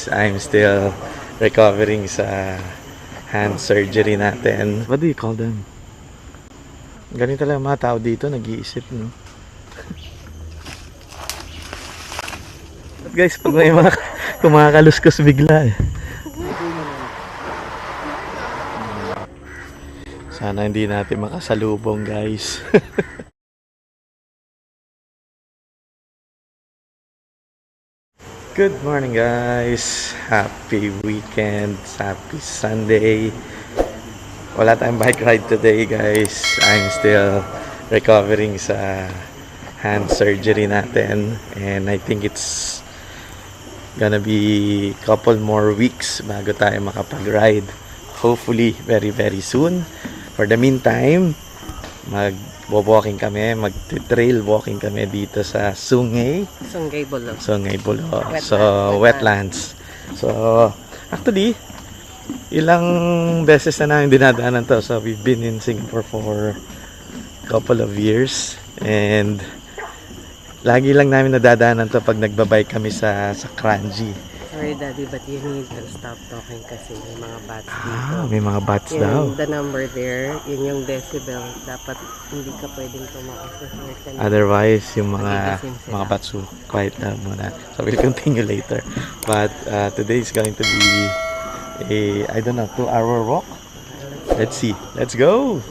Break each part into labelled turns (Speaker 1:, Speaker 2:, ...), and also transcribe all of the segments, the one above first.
Speaker 1: guys, I'm still recovering sa hand surgery natin. What do you call them? Ganito lang mga tao dito, nag-iisip, no? But guys, pag may mga kumakaluskos bigla eh. Sana hindi natin makasalubong, guys. Good morning, guys. Happy weekend. Happy Sunday. Wala tayong bike ride today, guys. I'm still recovering sa hand surgery natin. And I think it's gonna be couple more weeks bago tayo makapag-ride. Hopefully, very, very soon. For the meantime, mag-walking kami, mag-trail walking kami dito sa Sungay
Speaker 2: Bulo.
Speaker 1: Wetlands. So, wetlands. So, actually, ilang beses na namin dinadaanan to. So, we've been in Singapore for a couple of years. And, lagi lang namin nadadaanan to pag nagbabike kami sa Kranji.
Speaker 2: Sorry, Daddy, but you need to stop talking kasi may mga bats dito.
Speaker 1: May mga bats daw.
Speaker 2: The number there, yun yung decibel. Dapat hindi ka pwedeng tumakas.
Speaker 1: Otherwise, yung mga bats will quiet down muna. So, we'll continue later. But, today is going to be a, I don't know, 2-hour walk? Let's see. Let's go!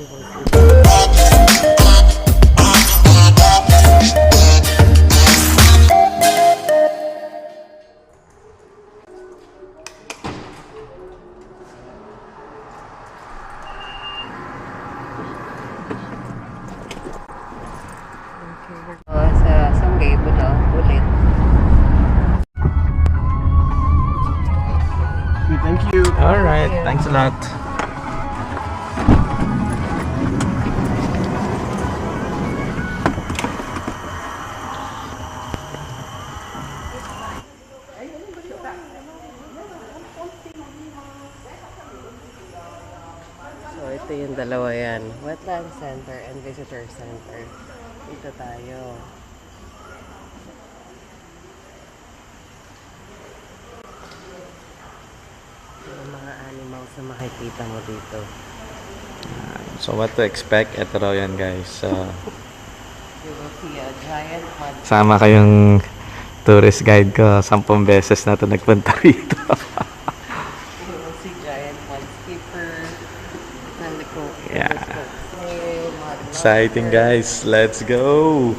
Speaker 2: Sa Sungay Bulo ulit.
Speaker 1: Thank you. All right. Thanks a lot.
Speaker 2: So ito yung dalawa yan. Wetland Center and Visitor Center. Dito tayo. Yung mga animals na makikita mo dito.
Speaker 1: So, what to expect? Ito raw yan, guys.
Speaker 2: You will see a giant mud.
Speaker 1: Sama kayong tourist guide ko. 10 beses na ito nagpunta rito.
Speaker 2: You will see giant mud skipper.
Speaker 1: Yeah. Exciting, guys. Let's go!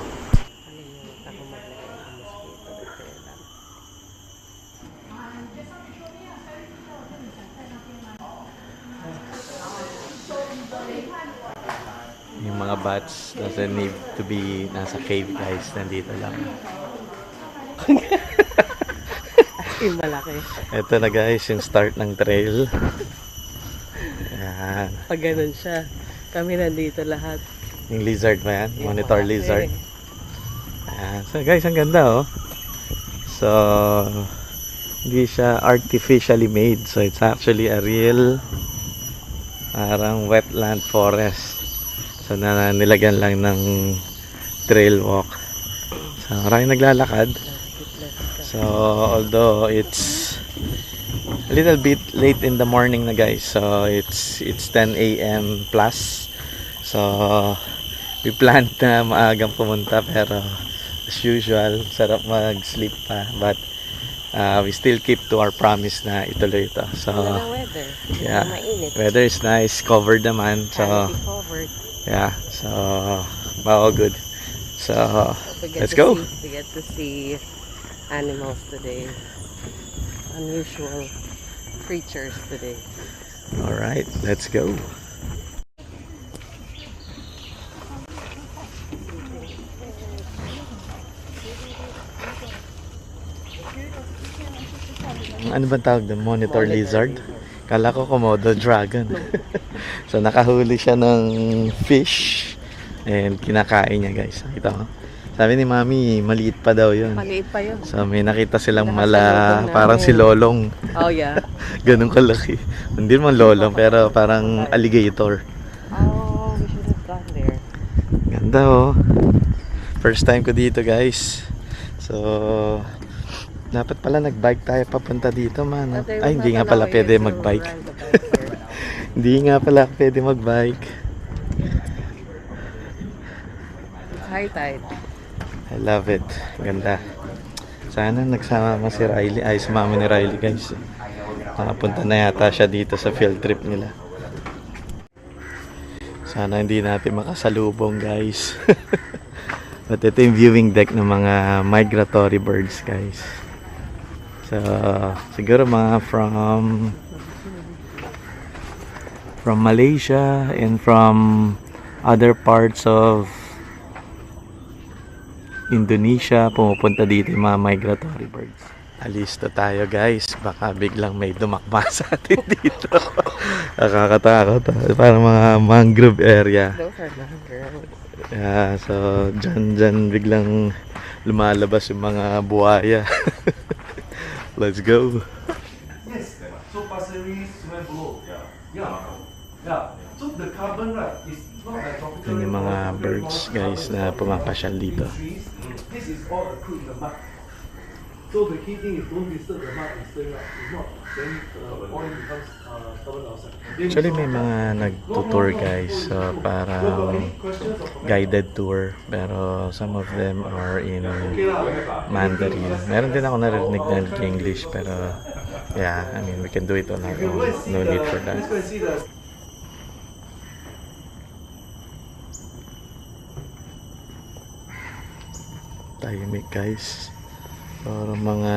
Speaker 1: Yung mga bats doesn't need to be nasa cave, guys. Nandito lang.
Speaker 2: Yung malaki.
Speaker 1: Ito na, guys, yung start ng trail. Ayan.
Speaker 2: Pag ganun siya, kami nandito lahat.
Speaker 1: Yung lizard ba yan?
Speaker 2: Yung
Speaker 1: Monitor
Speaker 2: malaki.
Speaker 1: lizard. Ayan. So, guys, ang ganda, oh. So, hindi siya artificially made. So, it's actually a real parang wetland forest. So, nilagyan lang ng trail walk. So, maraming naglalakad. So, although it's a little bit late in the morning na, guys. So, it's 10 a.m. plus. So, we planned na maagang pumunta, pero as usual, sarap mag-sleep pa. But, we still keep to our promise na ituloy ito. So,
Speaker 2: weather.
Speaker 1: yeah,
Speaker 2: Mainit.
Speaker 1: weather is nice, covered naman. So,
Speaker 2: Covered.
Speaker 1: yeah, so, all good. So, let's go.
Speaker 2: We get to see animals today. Unusual creatures today.
Speaker 1: All right, let's go. Ano ba tawag doon? Monitor lizard? Kala ko Komodo dragon. So, nakahuli siya ng fish. And kinakain niya, guys. Nakita mo? Sabi ni Mami, maliit pa daw yun.
Speaker 2: Maliit pa yun.
Speaker 1: So, may nakita silang
Speaker 2: Nakasalubong
Speaker 1: parang
Speaker 2: namin.
Speaker 1: si Lolong.
Speaker 2: Oh, yeah.
Speaker 1: Ganun kalaki. Hindi naman Lolong, pero parang alligator.
Speaker 2: Oh, we should have gone there.
Speaker 1: Ganda, oh. First time ko dito, guys. So, Dapat pala nag-bike tayo papunta dito, man.
Speaker 2: But there
Speaker 1: Ay,
Speaker 2: was
Speaker 1: hindi
Speaker 2: not
Speaker 1: nga pala
Speaker 2: allow
Speaker 1: pwede
Speaker 2: you to
Speaker 1: mag-bike.
Speaker 2: ride the bike here.
Speaker 1: Hindi nga pala pwede mag-bike.
Speaker 2: High tide.
Speaker 1: I love it. Ganda. Sana nagsama si Riley. Ay, sumama ni Riley, guys. Nakapunta na yata siya dito sa field trip nila. Sana hindi natin makasalubong, guys. But ito yung viewing deck ng mga migratory birds, guys. So, siguro mga from Malaysia and from other parts of Indonesia, pumupunta dito yung mga migratory birds. Alis na tayo, guys. Baka biglang may dumakma sa atin dito. Nakakatakot. Parang mga mangrove area.
Speaker 2: Those are not girls.
Speaker 1: Yeah, so dyan biglang lumalabas yung mga buhaya. Let's go.
Speaker 3: Yes. So Pasir-Ris went below. Yeah. So the carbon, right, is not like tropical.
Speaker 1: Yan yung mga birds, guys, na pumapasyal dito.
Speaker 3: trees. This is all accrued in the mud. So the key thing is don't disturb the mud and stir up. If not, then the oil becomes carbon dioxide.
Speaker 1: Actually, may mga nagtutour, guys. So, parang guided tour. Pero some of them are in Mandarin. Meron din ako narinig na English. Pero, yeah, I mean, we can do it on our own. No need for that.
Speaker 3: Let's go and see the
Speaker 1: Tahimik, guys. Parang mga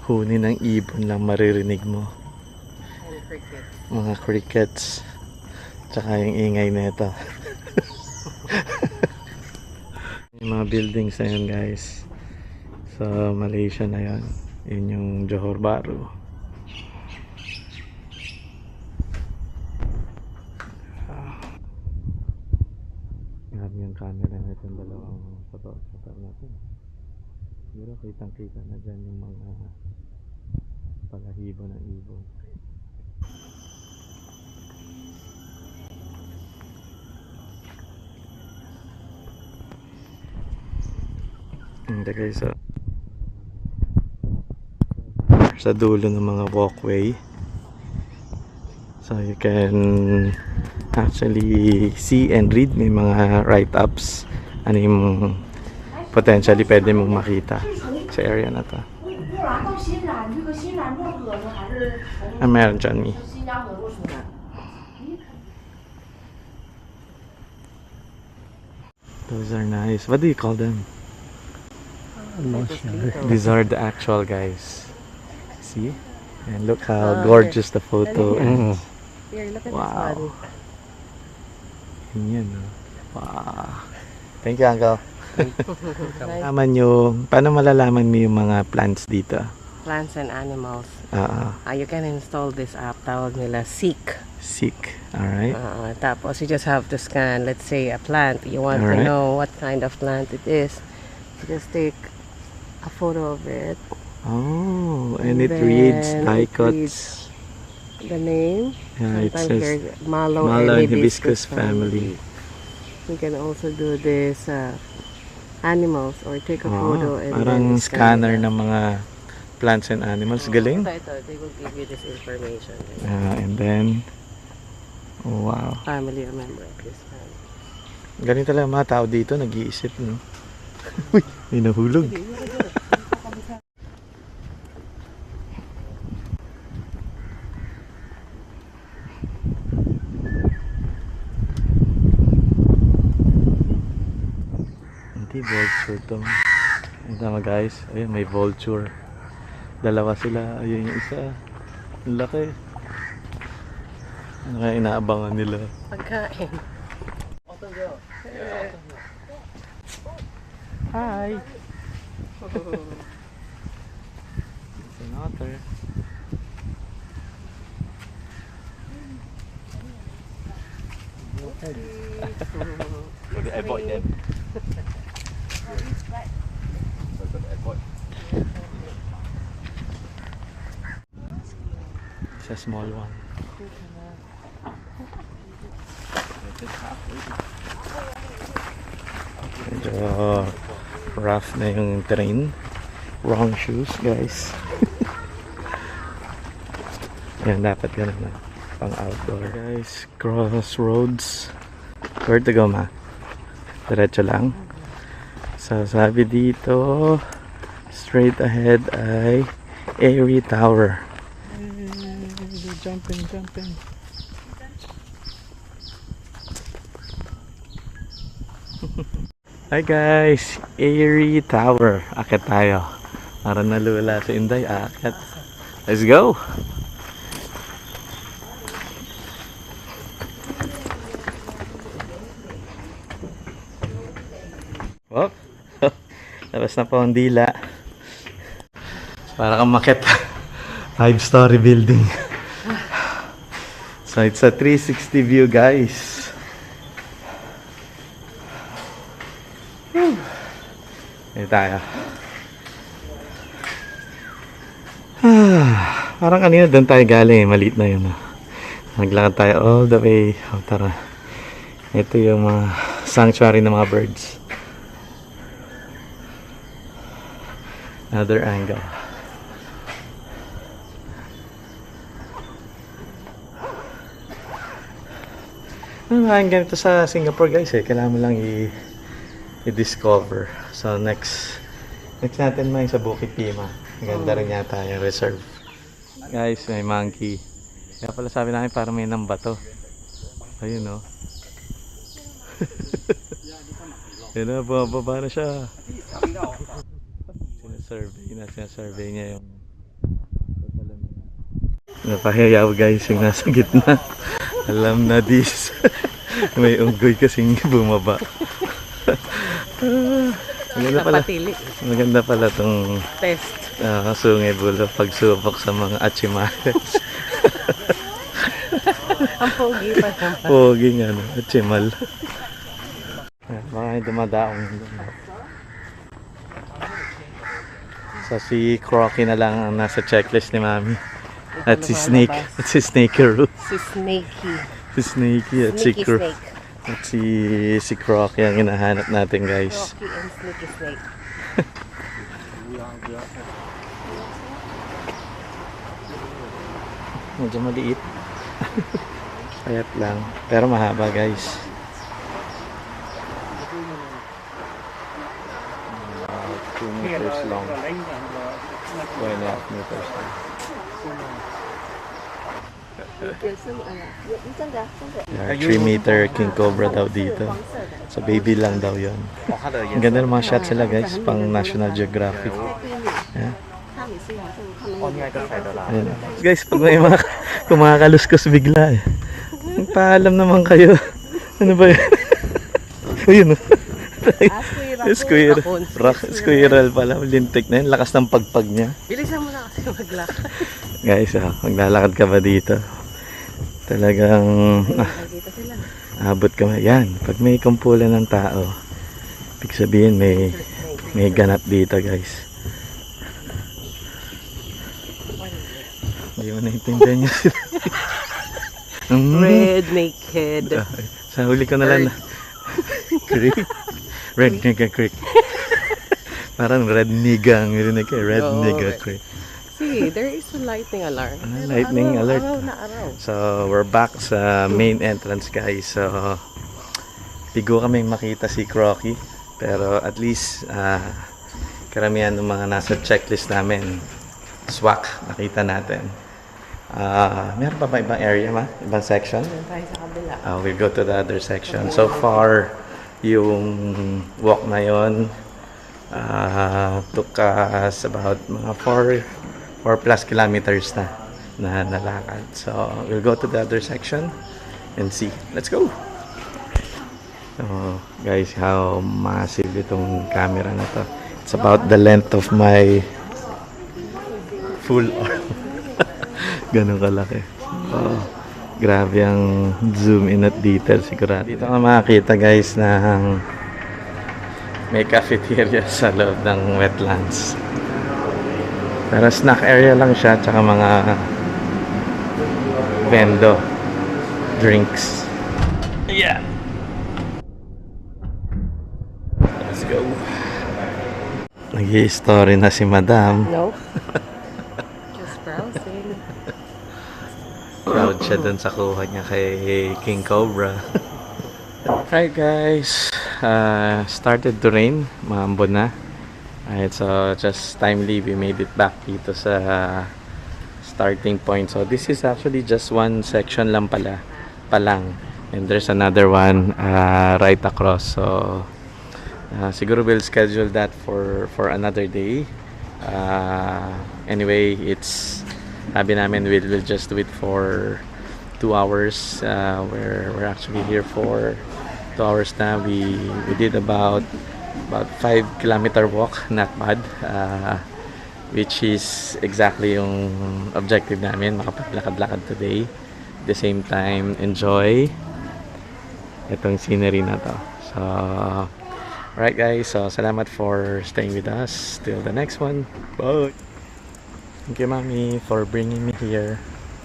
Speaker 1: huni ng ibon lang maririnig mo.
Speaker 2: And cricket.
Speaker 1: Mga crickets. Tsaka yung ingay nito. Yung mga buildings na yun, guys. Sa Malaysia na yun. Yun yung Johor Bahru. Grabe yung camera na itong dalawang fotografer natin. Siguro kitang-kita na dyan yung mga palahibo ng ibon. Hindi, guys, sa dulo ng mga walkway, so you can actually see and read. May mga write-ups ano yung potentially pwede mong makita sa area na to.
Speaker 4: 木兰到新兰，这个新兰漠河呢，还是从
Speaker 1: Meron dyan, Mi.
Speaker 4: 新疆河过出来？
Speaker 1: Those are nice. What do you call them?
Speaker 2: Mosquito.
Speaker 1: These are the actual guys. See? And look how gorgeous the photo is.
Speaker 2: Here, look at
Speaker 1: Wow.
Speaker 2: this one.
Speaker 1: Yan, oh. Wow. Thank you, Uncle.
Speaker 2: Nice
Speaker 1: Malaman nyo, paano malalaman mo yung mga plants dito?
Speaker 2: plants and animals. You can install this app, tawag nila Seek.
Speaker 1: Seek. Alright.
Speaker 2: Tapos you just have to scan, let's say, a plant. You want to
Speaker 1: Alright.
Speaker 2: know what kind of plant it is. You just take a photo of it.
Speaker 1: Oh, and it reads
Speaker 2: then it
Speaker 1: Dicots.
Speaker 2: reads the name.
Speaker 1: Yeah, it
Speaker 2: Sometimes
Speaker 1: says
Speaker 2: here's Mallow
Speaker 1: Mallow
Speaker 2: and
Speaker 1: hibiscus
Speaker 2: hibiscus
Speaker 1: family.
Speaker 2: You can also do this animals or take a
Speaker 1: Oh,
Speaker 2: photo and
Speaker 1: parang
Speaker 2: then
Speaker 1: scanner
Speaker 2: it.
Speaker 1: ng mga plants and animals. Galing.
Speaker 2: Ito, they will give you this information.
Speaker 1: And then, oh, wow.
Speaker 2: Family member of this family.
Speaker 1: Ganito lang mga tao dito, nag-iisip, no? Uy, may nahulog. Hindi, vulture to. Ito mga guys, ayun, may vulture. Dalawa sila, ayun yung isa. Ang laki. Ano kaya inaabangan nila?
Speaker 2: Pagkain.
Speaker 1: Hi! It's an otter. Avoid them. It's a small one. Medyo rough na yung terrain. Wrong shoes, guys. Yan, dapat ganun na. Pang outdoor. Guys, crossroads. Where to go, ma? Diretso lang. So, sabi dito, straight ahead ay Airy Tower. Jumping. Hi guys, Airy Tower. Akit tayo. Para nalula si Inday. Akit. Let's go. Oh. Labas na po ang dila. Para kang makit. 5-story building. So it's a 360 view, guys. Dito tayo. Parang kanina doon tayo galing. Maliit na yun. Naglakad tayo all the way. Oh, tara. Ito yung mga sanctuary ng mga birds. Another angle. Ang ganito sa Singapore, guys, kailangan mo lang i-discover. So next natin may sa Bukit Pima. Ganda rin yata yung reserve. Guys, may monkey. Kaya pala sabi namin parang may nambato. Ayun, oh. Yun na, bumababa na siya. Sinasurvey niya yung napahiyaw, guys, yung nasa gitna. Alam na this. May unggoy kasing bumaba. Maganda pala tong
Speaker 2: Test.
Speaker 1: Sungay Bulo pagsubok sa mga achimares.
Speaker 2: Ang pogi pa naman.
Speaker 1: Poging achimal. Baka may dumadaong. So si Crocky na lang ang nasa checklist ni Mami. At si Snake. At si Snakeroo.
Speaker 2: Si Snakey.
Speaker 1: Si Snakey at si
Speaker 2: Snake.
Speaker 1: At si Crocky ang hinahanap natin, guys.
Speaker 2: Rocky and Sneaky Snake.
Speaker 1: Medyo maliit. Payat lang. Pero mahaba, guys. 2 meters long. 2.5 meters long. Yeah, 3-meter king cobra daw dito. So baby lang daw yon. Ang ganda ng mga shots sila, guys, pang National Geographic. Yeah. Ayan. Guys, pag may mga kumakaluskos bigla eh. Paalam naman kayo. Ano ba yun? Ayun, squirrel pala. Lintik na yun. Lakas ng pagpag niya.
Speaker 2: Bilisan mo na kasi maglakad.
Speaker 1: Guys, maglalakad ka ba dito? Talagang abot ka. Yan, pag may kumpulan ng tao, ibig sabihin may ganap dito, guys. Hindi mo naintindihan niya sila.
Speaker 2: Red naked.
Speaker 1: Sa huli ko na lang na creek. Red Nigga Creek. Parang Red Nigga ang nirinig kay Red Nigga Creek.
Speaker 2: See, there is a lightning alarm.
Speaker 1: Lightning alert.
Speaker 2: Araw na araw.
Speaker 1: So, we're back sa main entrance, guys. So, bigo kami makita si Crocky. Pero at least, karamihan ng mga nasa checklist namin, swak, nakita natin. Meron pa ba ibang area, ma? Ibang section?
Speaker 2: Doon tayo sa kabila.
Speaker 1: We'll go to the other section. So far, yung walk na yun took us about mga 4 plus kilometers na nalakad. So, we'll go to the other section and see. Let's go! So, guys, how massive itong camera na to. It's about the length of my full arm. Ganun kalaki. Oh, grabe ang zoom in at detail sigurado. Dito ka makakita, guys, ng may cafeteria sa loob ng wetlands. Pero snack area lang siya, tsaka mga vendo, drinks. Yeah! Let's go! Nag-i-story na si Madam.
Speaker 2: No. Just browsing.
Speaker 1: Proud siya dun sa kuha niya kay King Cobra. Alright guys, started to rain, maambon na. Alright, so just timely we made it back dito sa starting point. So this is actually just one section lang palang. And there's another one right across. So siguro we'll schedule that for another day. Anyway, it's sabi namin we'll just do it for 2 hours. We're actually here for 2 hours na. We did about 5-kilometer walk, not bad. Which is exactly yung objective namin, makapaglakad-lakad today. At the same time, enjoy itong scenery na to. So alright guys, so salamat for staying with us. Till the next one. Bye! Thank you, Mommy, for bringing me here.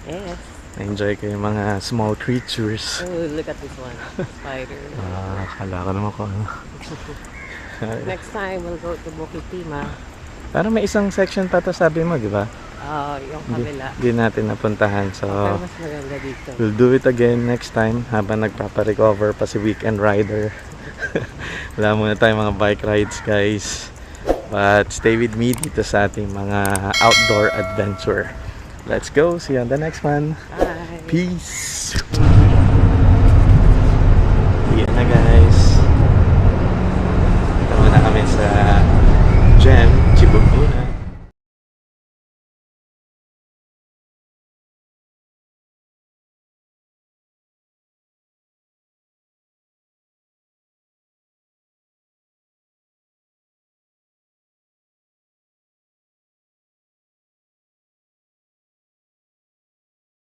Speaker 2: Yes.
Speaker 1: Na-enjoy ko yung mga small creatures.
Speaker 2: Oh, look at this one. Spider.
Speaker 1: Akala ko naman ko ano.
Speaker 2: Next time, we'll go to Bukit-Timah.
Speaker 1: Parang may isang section pa to sabi mo, di ba?
Speaker 2: Yung kabila.
Speaker 1: Di natin napuntahan. So,
Speaker 2: Pero mas maganda dito.
Speaker 1: we'll do it again next time habang nagpapa-recover pa si Weekend Rider. Wala muna tayong mga bike rides, guys. But stay with me dito sa ating mga outdoor adventure. Let's go. See you on the next one.
Speaker 2: Bye!
Speaker 1: Peace! Yan na, guys.